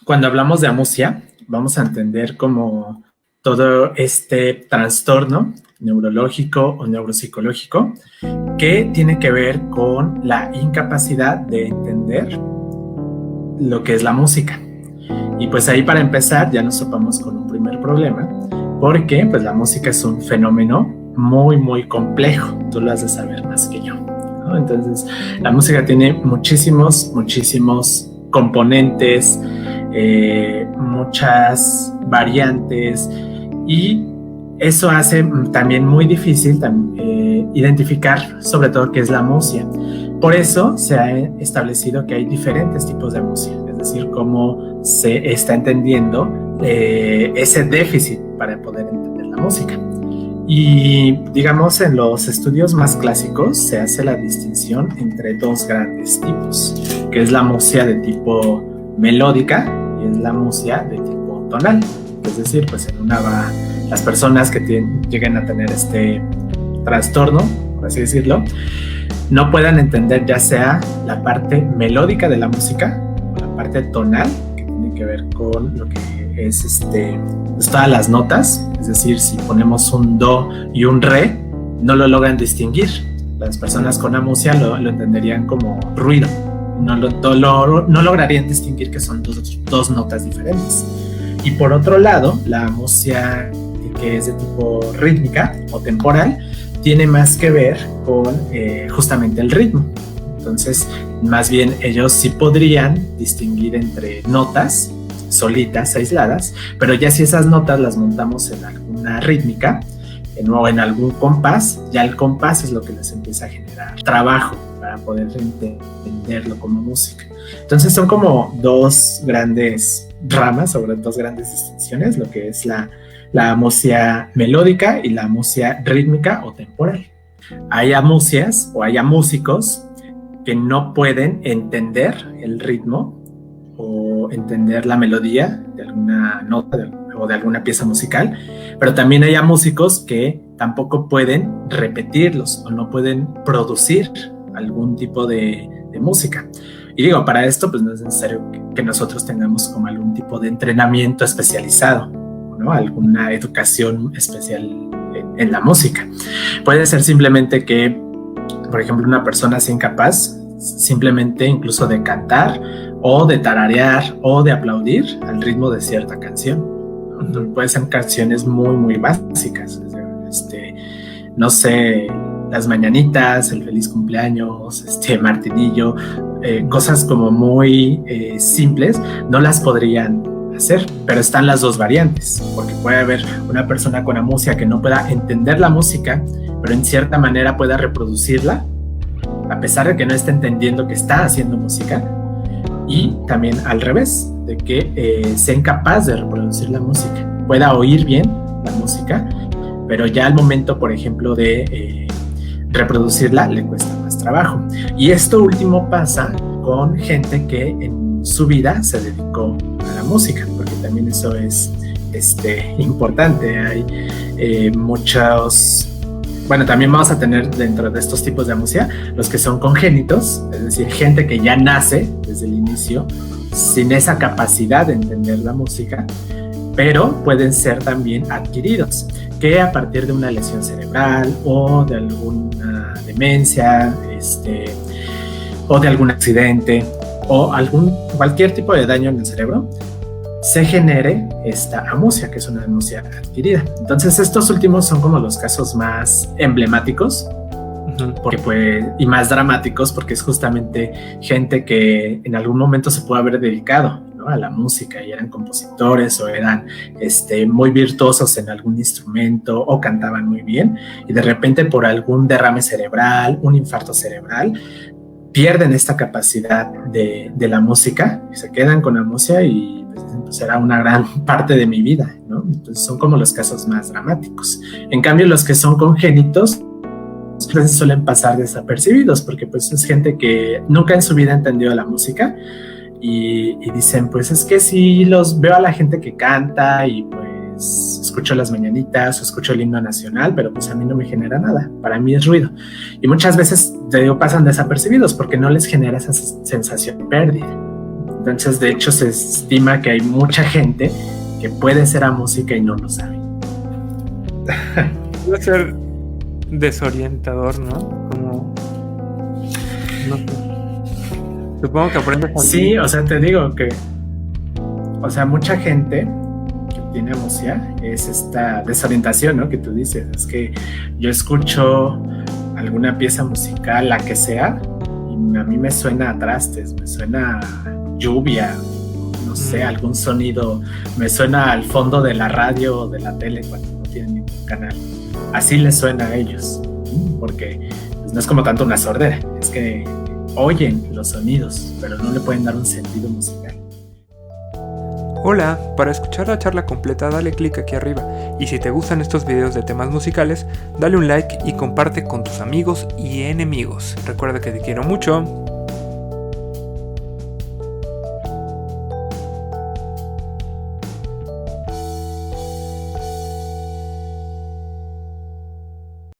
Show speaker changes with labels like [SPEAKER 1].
[SPEAKER 1] Cuando hablamos de amusia, vamos a entender como todo este trastorno neurológico o neuropsicológico que tiene que ver con la incapacidad de entender lo que es la música. Y pues ahí, para empezar, ya nos topamos con un primer problema, porque pues la música es un fenómeno muy, muy complejo. Tú lo has de saber más que yo, ¿no? Entonces, la música tiene muchísimos componentes, muchas variantes, y eso hace también muy difícil identificar sobre todo qué es la amusia. Por eso se ha establecido que hay diferentes tipos de amusia, es decir, cómo se está entendiendo ese déficit para poder entender la música. Y digamos, en los estudios más clásicos se hace la distinción entre dos grandes tipos, que es la amusia de tipo melódica y es la amusia de tipo tonal. Es decir, pues en una va las personas que lleguen a tener este trastorno, por así decirlo, no puedan entender ya sea la parte melódica de la música o la parte tonal, que tiene que ver con lo que es pues todas las notas. Es decir, si ponemos un do y un re, no lo logran distinguir. Las personas con amusia lo entenderían como ruido. No lograrían distinguir que son dos notas diferentes. Y por otro lado, la amusia que es de tipo rítmica o temporal tiene más que ver con justamente el ritmo. Entonces, más bien ellos sí podrían distinguir entre notas solitas, aisladas, pero ya si esas notas las montamos en alguna rítmica o en algún compás, ya el compás es lo que les empieza a generar trabajo para poder entenderlo como música. Entonces son como dos grandes ramas, sobre dos grandes distinciones, lo que es la amusia melódica y la amusia rítmica o temporal. Hay amusias o hay amúsicos que no pueden entender el ritmo o entender la melodía de alguna nota o de alguna pieza musical, pero también hay músicos que tampoco pueden repetirlos o no pueden producir algún tipo de música. Y digo, para esto pues no es necesario que nosotros tengamos como algún tipo de entrenamiento especializado, ¿no? Alguna educación especial en la música. Puede ser simplemente que, por ejemplo, una persona sea incapaz simplemente incluso de cantar o de tararear o de aplaudir al ritmo de cierta canción. Pueden ser canciones muy, muy básicas. No sé, las mañanitas, el feliz cumpleaños, Martinillo, cosas como muy simples, no las podrían hacer, pero están las dos variantes, porque puede haber una persona con amusia que no pueda entender la música, pero en cierta manera pueda reproducirla, a pesar de que no esté entendiendo que está haciendo música, y también al revés, de que sea incapaz de reproducir la música, pueda oír bien la música, pero ya al momento, por ejemplo, de reproducirla le cuesta más trabajo. Y esto último pasa con gente que en su vida se dedicó a la música, porque también eso es importante. Hay muchos... Bueno, también vamos a tener dentro de estos tipos de amusia los que son congénitos, es decir, gente que ya nace desde el inicio sin esa capacidad de entender la música, pero pueden ser también adquiridos, que a partir de una lesión cerebral o de alguna demencia, o de algún accidente o cualquier tipo de daño en el cerebro, se genere esta amusia, que es una amusia adquirida. Entonces estos últimos son como los casos más emblemáticos, y más dramáticos, porque es justamente gente que en algún momento se puede haber dedicado, ¿no?, a la música, y eran compositores o eran muy virtuosos en algún instrumento o cantaban muy bien, y de repente por algún derrame cerebral, un infarto cerebral, pierden esta capacidad de la música, y se quedan con la música y pues será una gran parte de mi vida, ¿no? Entonces son como los casos más dramáticos. En cambio, los que son congénitos suelen pasar desapercibidos, porque pues es gente que nunca en su vida entendió la música y dicen, pues es que sí, los veo a la gente que canta y pues escucho las mañanitas o escucho el himno nacional, pero pues a mí no me genera nada, para mí es ruido. Y muchas veces, te digo, pasan desapercibidos porque no les genera esa sensación de pérdida, Entonces, de hecho, se estima que hay mucha gente que puede ser a música y no lo sabe.
[SPEAKER 2] Puede ser desorientador, ¿no? Como... no sé. Supongo que aprendes a...
[SPEAKER 1] Sí, o sea, te digo que... O sea, mucha gente que tiene música es esta desorientación, ¿no? Que tú dices, es que yo escucho alguna pieza musical, la que sea, y a mí me suena a trastes, me suena a lluvia, no sé, algún sonido, me suena al fondo de la radio o de la tele cuando no tienen ningún canal. Así les suena a ellos, porque pues, no es como tanto una sordera, es que oyen los sonidos, pero no le pueden dar un sentido musical.
[SPEAKER 2] Hola, para escuchar la charla completa dale clic aquí arriba, y si te gustan estos videos de temas musicales, dale un like y comparte con tus amigos y enemigos. Recuerda que te quiero mucho.